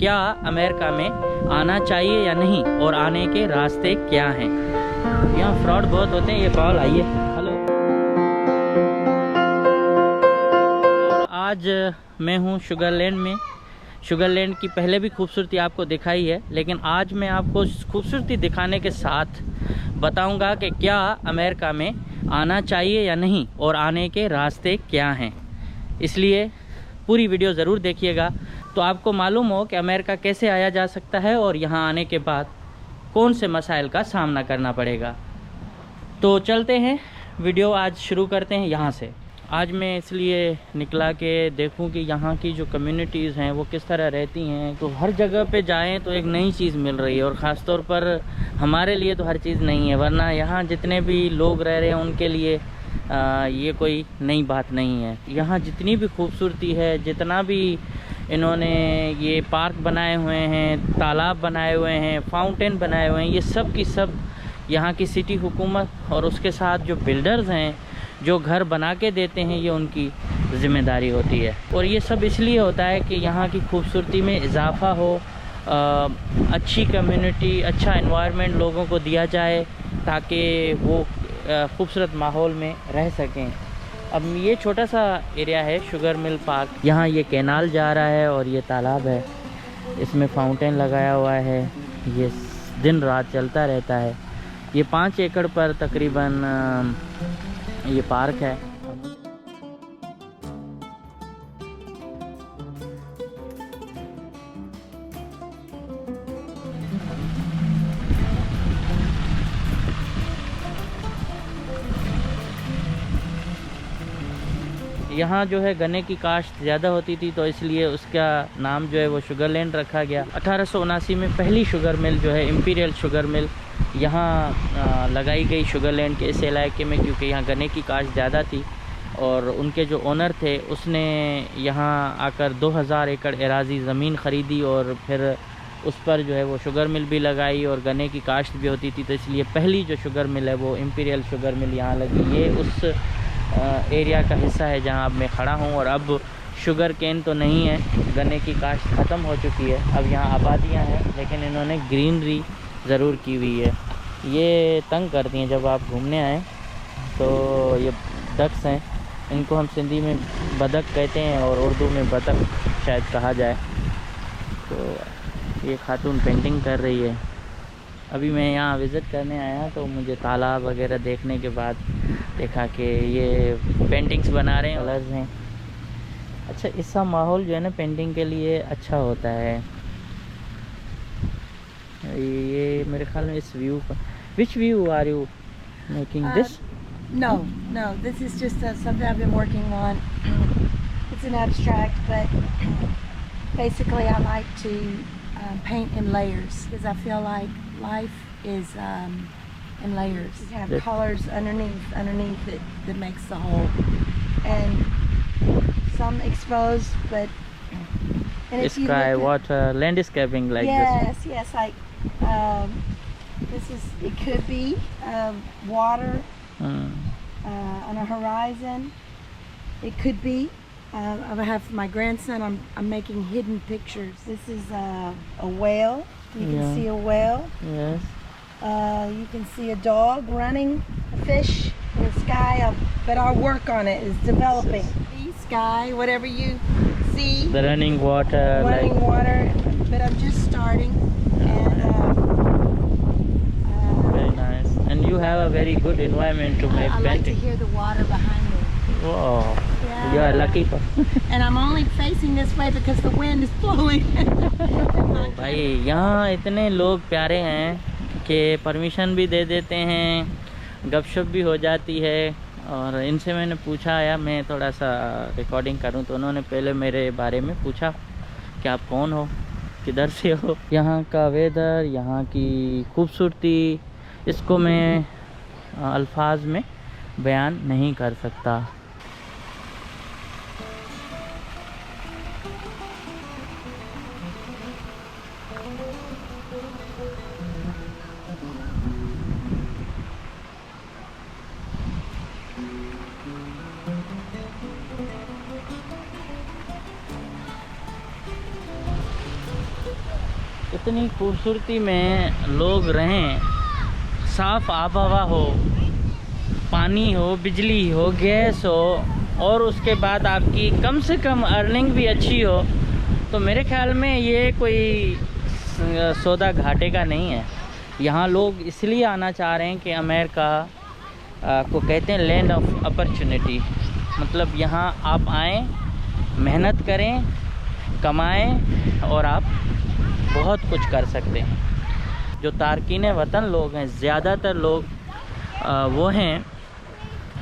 क्या अमेरिका में आना चाहिए या नहीं और आने के रास्ते क्या हैं। यहाँ फ्रॉड बहुत होते हैं। ये कॉल आइए। हेलो। और आज मैं हूँ शुगरलैंड में। शुगरलैंड की पहले भी खूबसूरती आपको दिखाई है, लेकिन आज मैं आपको खूबसूरती दिखाने के साथ बताऊंगा कि क्या अमेरिका में आना चाहिए या नहीं और आने के रास्ते क्या हैं। इसलिए पूरी वीडियो ज़रूर देखिएगा तो आपको मालूम हो कि अमेरिका कैसे आया जा सकता है और यहाँ आने के बाद कौन से मसाइल का सामना करना पड़ेगा। तो चलते हैं, वीडियो आज शुरू करते हैं यहाँ से। आज मैं इसलिए निकला कि देखूं कि यहाँ की जो कम्युनिटीज़ हैं वो किस तरह रहती हैं। तो हर जगह पे जाएं तो एक नई चीज़ मिल रही है, और ख़ास तौर पर हमारे लिए तो हर चीज़ नहीं है, वरना यहाँ जितने भी लोग रह रहे हैं उनके लिए ये कोई नई बात नहीं है। यहाँ जितनी भी खूबसूरती है, जितना भी इन्होंने ये पार्क बनाए हुए हैं, तालाब बनाए हुए हैं, फाउंटेन बनाए हुए हैं, ये सब की सब यहाँ की सिटी हुकूमत और उसके साथ जो बिल्डर्स हैं जो घर बना के देते हैं, ये उनकी ज़िम्मेदारी होती है। और ये सब इसलिए होता है कि यहाँ की खूबसूरती में इजाफ़ा हो, अच्छी कम्युनिटी, अच्छा एनवायरनमेंट लोगों को दिया जाए ताकि वो खूबसूरत माहौल में रह सकें। अब ये छोटा सा एरिया है शुगर मिल पार्क। यहाँ ये कैनाल जा रहा है और ये तालाब है, इसमें फाउंटेन लगाया हुआ है, ये दिन रात चलता रहता है। ये 5 एकड़ पर तकरीबन ये पार्क है। यहाँ जो है गन्ने की काश्त ज़्यादा होती थी, तो इसलिए उसका नाम जो है वो शुगरलैंड रखा गया। 1879 में पहली शुगर मिल जो है इंपीरियल शुगर मिल यहाँ लगाई गई शुगरलैंड के इस इलाके में, क्योंकि यहाँ गन्ने की काश्त ज़्यादा थी। और उनके जो ओनर थे उसने यहाँ आकर 2000 एकड़ एराज़ी ज़मीन ख़रीदी और फिर उस पर जो है वो शुगर मिल भी लगाई और गन्ने की काश्त भी होती थी। तो इसलिए पहली जो शुगर मिल है वो इंपीरियल शुगर मिल यहाँ लगी। ये उस एरिया का हिस्सा है जहाँ अब मैं खड़ा हूँ। और अब शुगर केन तो नहीं है, गन्ने की काश्त ख़त्म हो चुकी है, अब यहाँ आबादियाँ हैं, लेकिन इन्होंने ग्रीनरी ज़रूर की हुई है। ये तंग करती हैं जब आप घूमने आएँ। तो ये डक्स हैं, इनको हम सिंधी में बदक कहते हैं और उर्दू में बतख शायद कहा जाए। तो ये खातून पेंटिंग कर रही है। अभी मैं यहाँ विज़िट करने आया तो मुझे तालाब वगैरह देखने के बाद देखा कि ये पेंटिंग्स बना रहे हैं, कलर्स हैं। अच्छा, इसका माहौल जो है ना पेंटिंग के लिए अच्छा होता है। ये मेरे ख्याल में इस व्यू पर, which view are you making this? No, this is just something I've been working on. It's an abstract, but basically I like to paint in layers because I feel like life is in layers. You have colors underneath it that makes the whole, and some exposed, but and sky, water, landscaping like this. Yes, like this is. It could be water on a horizon. It could be. I have my grandson. I'm making hidden pictures. This is a whale. You can see a whale. Yes. You can see a dog running, a fish in the sky. But our work on it is developing. The sky, whatever you see. The running water. Running water. But I'm just starting. And very nice. And you have a very good environment to make I like to painting. hear the water behind me. Wow. Yeah. You are lucky. And I'm only facing this way because the wind is blowing. भाई यहाँ इतने लोग प्यारे हैं कि permission भी दे देते हैं, गपशप भी हो जाती है। और इनसे मैंने पूछा या मैं थोड़ा सा रिकॉर्डिंग करूं, तो उन्होंने पहले मेरे बारे में पूछा कि आप कौन हो, किधर से हो। यहाँ का वेदर, यहाँ की खूबसूरती, इसको मैं अल्फाज में बयान नहीं कर सकता। इतनी खूबसूरती में लोग रहें, साफ़ आब हवा हो, पानी हो, बिजली हो, गैस हो, और उसके बाद आपकी कम से कम अर्निंग भी अच्छी हो, तो मेरे ख्याल में ये कोई सौदा घाटे का नहीं है। यहाँ लोग इसलिए आना चाह रहे हैं कि अमेरिका को कहते हैं लैंड ऑफ अपॉर्चुनिटी। मतलब यहाँ आप आएँ, मेहनत करें, कमाएं और आप बहुत कुछ कर सकते हैं। जो तारकीन वतन लोग हैं, ज़्यादातर लोग वो हैं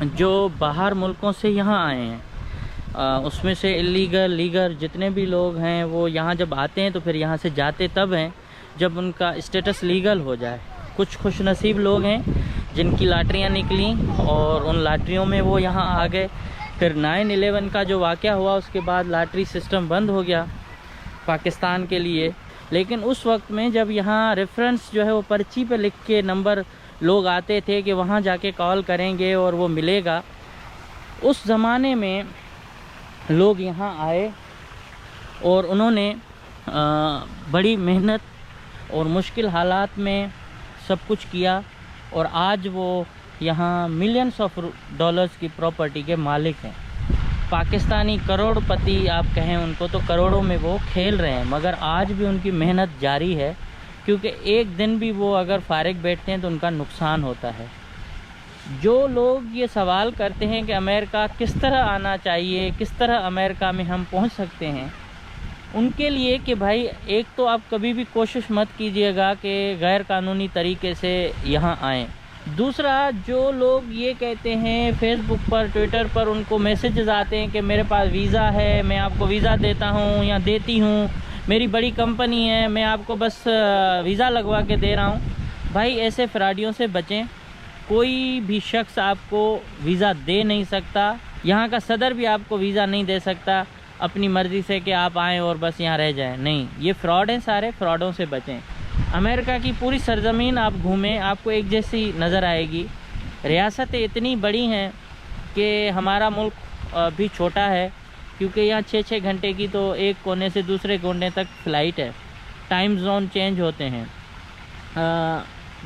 जो बाहर मुल्कों से यहाँ आए हैं। उसमें से इलीगल लीगल जितने भी लोग हैं वो यहाँ जब आते हैं तो फिर यहाँ से जाते तब हैं जब उनका स्टेटस लीगल हो जाए। कुछ खुशनसीब लोग हैं जिनकी लॉटरियाँ निकली और उन लॉटरियों में वो यहाँ आ गए। फिर 9/11 का जो वाक़या हुआ उसके बाद लॉटरी सिस्टम बंद हो गया पाकिस्तान के लिए। लेकिन उस वक्त में जब यहाँ रेफरेंस जो है वो पर्ची पे लिख के नंबर लोग आते थे कि वहाँ जाके कॉल करेंगे और वो मिलेगा, उस ज़माने में लोग यहाँ आए और उन्होंने बड़ी मेहनत और मुश्किल हालात में सब कुछ किया और आज वो यहाँ मिलियंस ऑफ डॉलर्स की प्रॉपर्टी के मालिक हैं। पाकिस्तानी करोड़पति आप कहें उनको तो करोड़ों में वो खेल रहे हैं, मगर आज भी उनकी मेहनत जारी है, क्योंकि एक दिन भी वो अगर फारिग बैठते हैं तो उनका नुकसान होता है। जो लोग ये सवाल करते हैं कि अमेरिका किस तरह आना चाहिए, किस तरह अमेरिका में हम पहुंच सकते हैं, उनके लिए कि भाई एक तो आप कभी भी कोशिश मत कीजिएगा कि गैर कानूनी तरीके से यहाँ आएँ। दूसरा, जो लोग ये कहते हैं फेसबुक पर, ट्विटर पर उनको मैसेजेस आते हैं कि मेरे पास वीज़ा है, मैं आपको वीज़ा देता हूँ या देती हूँ, मेरी बड़ी कंपनी है, मैं आपको बस वीज़ा लगवा के दे रहा हूँ। भाई ऐसे फ्रॉडियों से बचें। कोई भी शख्स आपको वीज़ा दे नहीं सकता, यहाँ का सदर भी आपको वीज़ा नहीं दे सकता अपनी मर्ज़ी से कि आप आएँ और बस यहाँ रह जाएँ। नहीं, ये फ्रॉड हैं, सारे फ्रॉडों से बचें। अमेरिका की पूरी सरज़मीन आप घूमें, आपको एक जैसी नज़र आएगी। रियासतें इतनी बड़ी हैं कि हमारा मुल्क भी छोटा है, क्योंकि यहाँ 6-6 घंटे की तो एक कोने से दूसरे कोने तक फ़्लाइट है, टाइम जोन चेंज होते हैं।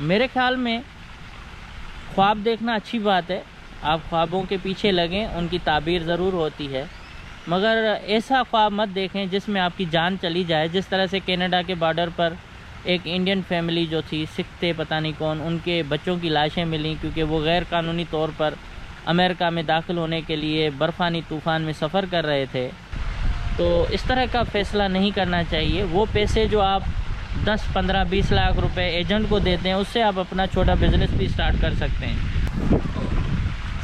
मेरे ख़्याल में ख्वाब देखना अच्छी बात है, आप ख्वाबों के पीछे लगें, उनकी ताबीर ज़रूर होती है, मगर ऐसा ख्वाब मत देखें जिसमें आपकी जान चली जाए। जिस तरह से कनाडा के बॉर्डर पर एक इंडियन फैमिली जो थी, सिख थे पता नहीं कौन, उनके बच्चों की लाशें मिलीं क्योंकि वो गैर कानूनी तौर पर अमेरिका में दाखिल होने के लिए बर्फ़ानी तूफ़ान में सफ़र कर रहे थे। तो इस तरह का फ़ैसला नहीं करना चाहिए। वो पैसे जो आप 10, 15, 20 लाख रुपए एजेंट को देते हैं, उससे आप अपना छोटा बिज़नेस भी स्टार्ट कर सकते हैं।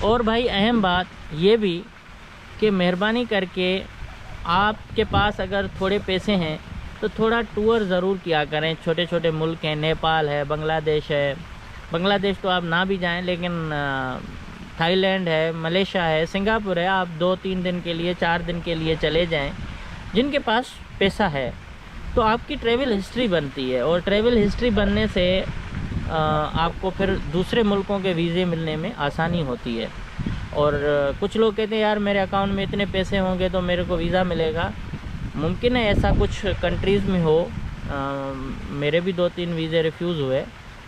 और भाई अहम बात ये भी कि मेहरबानी करके आपके पास अगर थोड़े पैसे हैं तो थोड़ा टूर ज़रूर किया करें। छोटे छोटे मुल्क हैं, नेपाल है, बांग्लादेश है। बांग्लादेश तो आप ना भी जाएं, लेकिन थाईलैंड है, मलेशिया है, सिंगापुर है। आप 2-3 दिन के लिए, 4 दिन के लिए चले जाएं। जिनके पास पैसा है तो आपकी ट्रैवल हिस्ट्री बनती है, और ट्रैवल हिस्ट्री बनने से आपको फिर दूसरे मुल्कों के वीज़े मिलने में आसानी होती है। और कुछ लोग कहते हैं यार मेरे अकाउंट में इतने पैसे होंगे तो मेरे को वीज़ा मिलेगा। मुमकिन है ऐसा कुछ कंट्रीज़ में हो, मेरे भी 2-3 वीज़े रिफ्यूज़ हुए,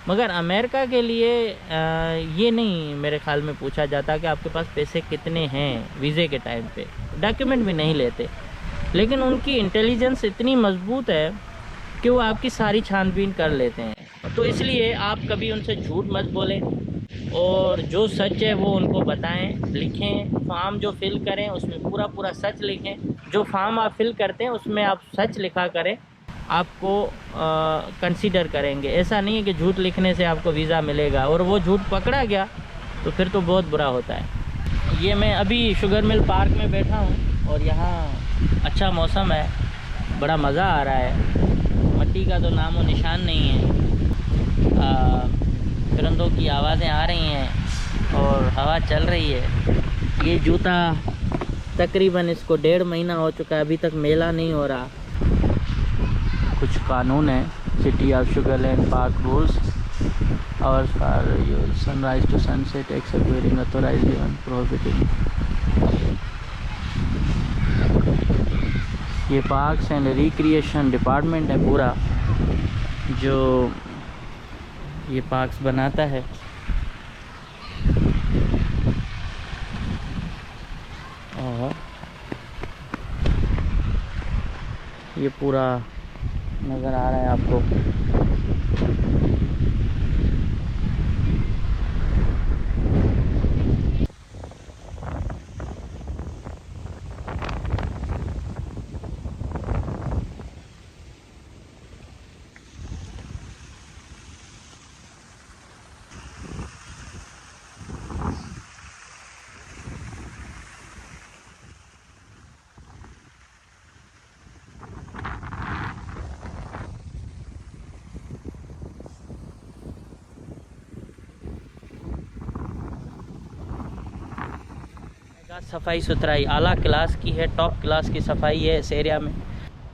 मगर अमेरिका के लिए ये नहीं मेरे ख़्याल में पूछा जाता कि आपके पास पैसे कितने हैं। वीज़े के टाइम पे डॉक्यूमेंट भी नहीं लेते, लेकिन उनकी इंटेलिजेंस इतनी मजबूत है कि वो आपकी सारी छानबीन कर लेते हैं। तो इसलिए आप कभी उनसे झूठ मत बोलें, और जो सच है वो उनको बताएं, लिखें। फॉर्म जो फिल करें उसमें पूरा पूरा सच लिखें। जो फॉर्म आप फिल करते हैं उसमें आप सच लिखा करें, आपको कंसीडर करेंगे। ऐसा नहीं है कि झूठ लिखने से आपको वीज़ा मिलेगा और वो झूठ पकड़ा गया तो फिर तो बहुत बुरा होता है। ये मैं अभी शुगर मिल पार्क में बैठा हूँ और यहाँ अच्छा मौसम है, बड़ा मज़ा आ रहा है। मट्टी का तो नामो निशान नहीं है। परिंदों की आवाज़ें आ रही हैं और हवा चल रही है। ये जूता तकरीबन इसको 1.5 महीना हो चुका है, अभी तक मेला नहीं हो रहा। कुछ कानून है city of Sugarland park rules, hours for your sunrise to sunset except wearing authorised even prohibited. ये पार्क्स एंड रिक्रिएशन डिपार्टमेंट है पूरा, जो ये पार्क्स बनाता है। और ये पूरा नज़र आ रहा है आपको। सफाई सुथराई आला क्लास की है, टॉप क्लास की सफाई है इस एरिया में।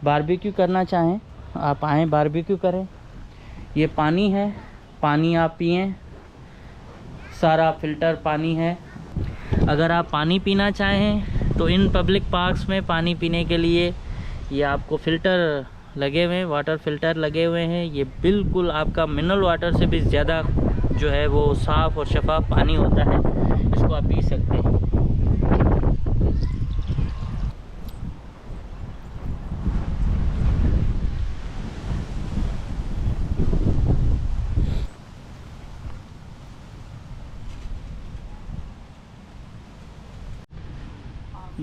बारबेक्यू करना चाहें आप आएँ, बारबेक्यू करें। ये पानी है, पानी आप पिएं, सारा फ़िल्टर पानी है। अगर आप पानी पीना चाहें तो इन पब्लिक पार्क्स में पानी पीने के लिए ये आपको फ़िल्टर लगे हुए हैं, वाटर फ़िल्टर लगे हुए हैं। ये बिल्कुल आपका मिनरल वाटर से भी ज़्यादा जो है वो साफ़ और शफाफ पानी होता है, इसको आप पी सकते हैं।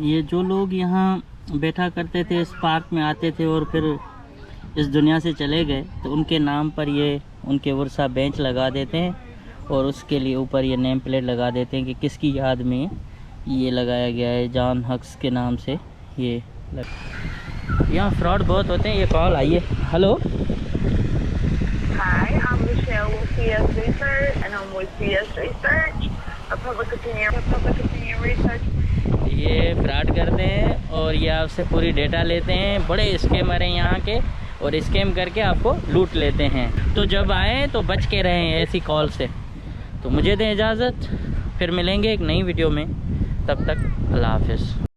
ये जो लोग यहाँ बैठा करते थे, इस पार्क में आते थे और फिर इस दुनिया से चले गए, तो उनके नाम पर ये उनके वर्षा बेंच लगा देते हैं और उसके लिए ऊपर ये नेम प्लेट लगा देते हैं कि किसकी याद में ये लगाया गया है, जॉन हक्स के नाम से ये यहाँ फ्रॉड बहुत होते हैं। ये कॉल आई है। Hello, Hi, I'm Michelle with CS Research, and I'm with CS Research, a public opinion research. ये फ्रॉड करते हैं और ये आपसे पूरी डेटा लेते हैं। बड़े स्कैमर हैं यहाँ के और स्कैम करके आपको लूट लेते हैं। तो जब आए तो बच के रहें ऐसी कॉल से। तो मुझे दें इजाज़त, फिर मिलेंगे एक नई वीडियो में। तब तक अल्लाह हाफ़िज़।